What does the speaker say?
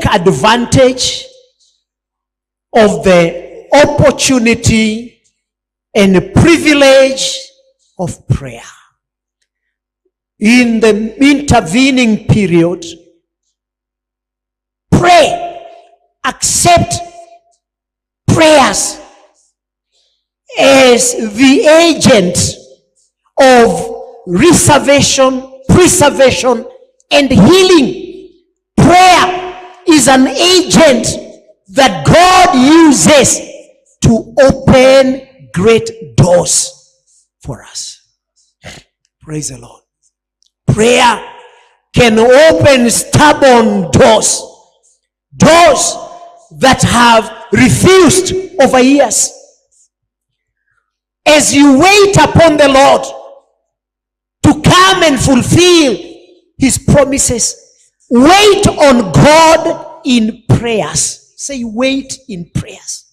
take advantage of the opportunity and privilege of prayer. In the intervening period, pray, accept prayers as the agent of reservation, preservation, and healing. Prayer is an agent that God uses to open great doors for us. Praise the Lord. Prayer can open stubborn doors, doors that have refused over years. As you wait upon the Lord to come and fulfill his promises, wait on God in prayers. Say, wait in prayers.